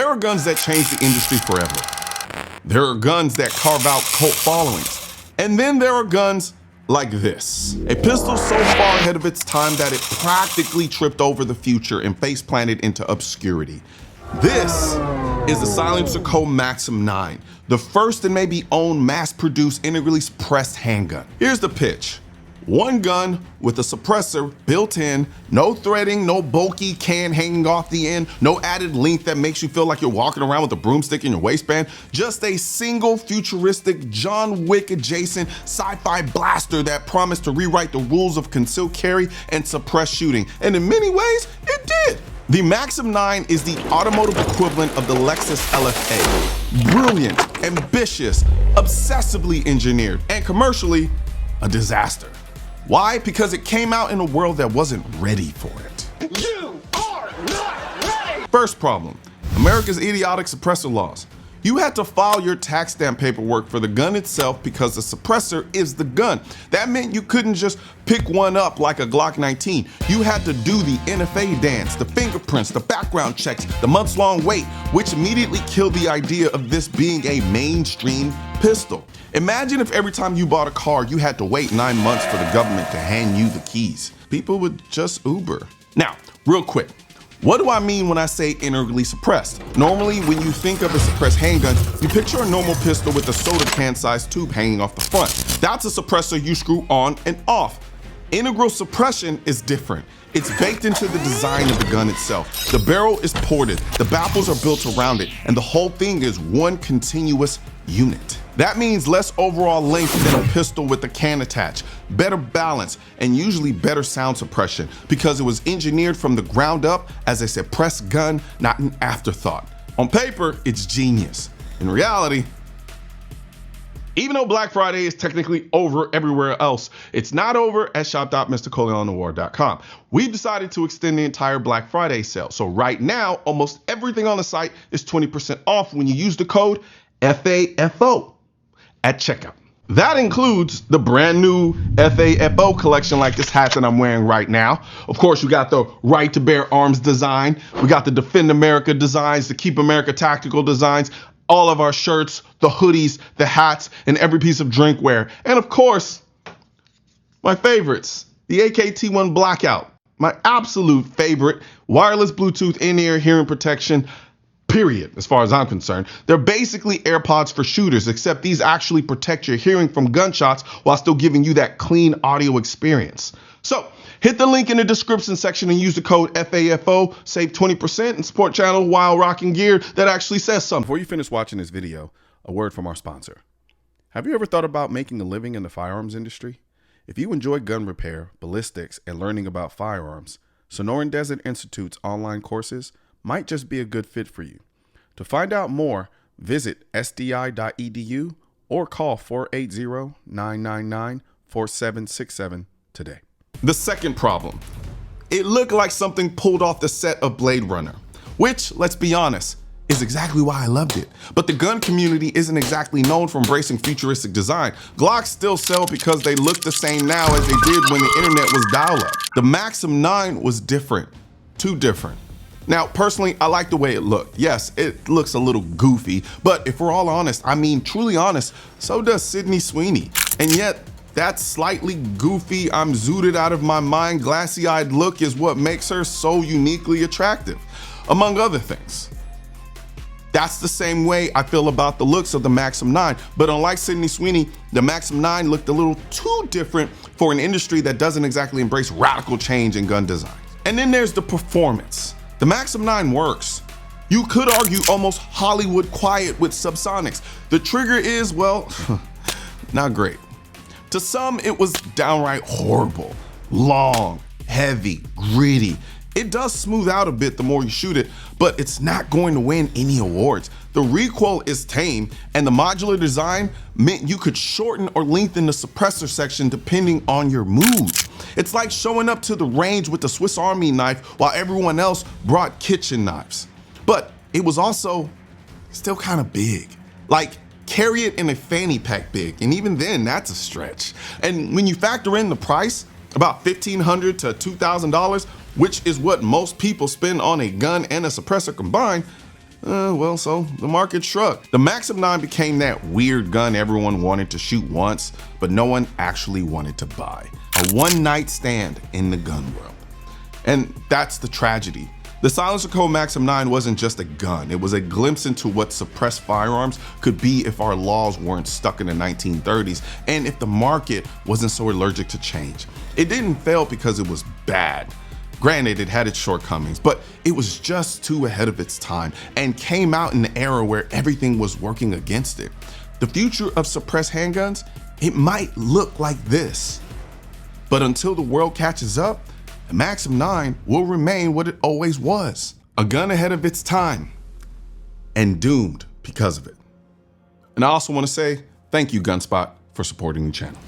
There are guns that change the industry forever. There are guns that carve out cult followings. And then there are guns like this. A pistol so far ahead of its time that it practically tripped over the future and face planted into obscurity. This is the SilencerCo Maxim 9, the first and maybe own mass-produced integrally suppressed handgun. Here's the pitch. One gun with a suppressor built in, no threading, no bulky can hanging off the end, no added length that makes you feel like you're walking around with a broomstick in your waistband, just a single futuristic John Wick adjacent sci-fi blaster that promised to rewrite the rules of concealed carry and suppress shooting. And in many ways, it did. The Maxim 9 is the automotive equivalent of the Lexus LFA. Brilliant, ambitious, obsessively engineered, and commercially, a disaster. Why? Because it came out in a world that wasn't ready for it. You are not ready! First problem, America's idiotic suppressor laws. You had to file your tax stamp paperwork for the gun itself because the suppressor is the gun. That meant you couldn't just pick one up like a Glock 19. You had to do the NFA dance, the fingerprints, the background checks, the months-long wait, which immediately killed the idea of this being a mainstream pistol. Imagine if every time you bought a car, you had to wait 9 months for the government to hand you the keys. People would just Uber. Now, real quick. What do I mean when I say integrally suppressed? Normally, when you think of a suppressed handgun, you picture a normal pistol with a soda can-sized tube hanging off the front. That's a suppressor you screw on and off. Integral suppression is different. It's baked into the design of the gun itself. The barrel is ported, the baffles are built around it, and the whole thing is one continuous unit. That means less overall length than a pistol with a can attached, better balance, and usually better sound suppression because it was engineered from the ground up as a suppressed gun, not an afterthought. On paper, it's genius. In reality, even though Black Friday is technically over everywhere else, it's not over at shop.mrcolionnoir.com. We've decided to extend the entire Black Friday sale. So right now, almost everything on the site is 20% off when you use the code FAFO at checkout. That includes the brand new FAFO collection like this hat that I'm wearing right now. Of course, you got the Right to Bear Arms design. We got the Defend America designs, the Keep America Tactical designs, all of our shirts, the hoodies, the hats, and every piece of drinkware. And of course, my favorites, the AKT1 Blackout, my absolute favorite, wireless Bluetooth in-ear hearing protection, period, as far as I'm concerned. They're basically AirPods for shooters, except these actually protect your hearing from gunshots while still giving you that clean audio experience. So hit the link in the description section and use the code FAFO, save 20% and support channel while rocking gear that actually says something. Before you finish watching this video, a word from our sponsor. Have you ever thought about making a living in the firearms industry? If you enjoy gun repair, ballistics, and learning about firearms, Sonoran Desert Institute's online courses might just be a good fit for you. To find out more, visit sdi.edu or call 480-999-4767 today. The second problem, it looked like something pulled off the set of Blade Runner, which, let's be honest, is exactly why I loved it. But the gun community isn't exactly known for embracing futuristic design. Glocks still sell because they look the same now as they did when the internet was dial-up. The Maxim 9 was different, too different. Now, personally, I like the way it looked. Yes, it looks a little goofy, but if we're all honest, I mean truly honest, so does Sydney Sweeney. And yet, that slightly goofy, I'm zooted out of my mind, glassy-eyed look is what makes her so uniquely attractive, among other things. That's the same way I feel about the looks of the Maxim 9, but unlike Sydney Sweeney, the Maxim 9 looked a little too different for an industry that doesn't exactly embrace radical change in gun design. And then there's the performance. The Maxim 9 works. You could argue almost Hollywood quiet with subsonics. The trigger is, well, not great. To some, it was downright horrible, long, heavy, gritty. It does smooth out a bit the more you shoot it, but it's not going to win any awards. The recoil is tame, and the modular design meant you could shorten or lengthen the suppressor section depending on your mood. It's like showing up to the range with the Swiss Army knife while everyone else brought kitchen knives. But it was also still kind of big. Like, carry it in a fanny pack big, and even then, that's a stretch. And when you factor in the price, about $1,500 to $2,000, which is what most people spend on a gun and a suppressor combined, Well, so the market shrugged. The Maxim 9 became that weird gun everyone wanted to shoot once, but no one actually wanted to buy. A one-night stand in the gun world. And that's the tragedy. The SilencerCo Maxim 9 wasn't just a gun, it was a glimpse into what suppressed firearms could be if our laws weren't stuck in the 1930s and if the market wasn't so allergic to change. It didn't fail because it was bad. Granted, it had its shortcomings, but it was just too ahead of its time and came out in an era where everything was working against it. The future of suppressed handguns, it might look like this. But until the world catches up, the Maxim 9 will remain what it always was, a gun ahead of its time and doomed because of it. And I also want to say thank you, Gunspot, for supporting the channel.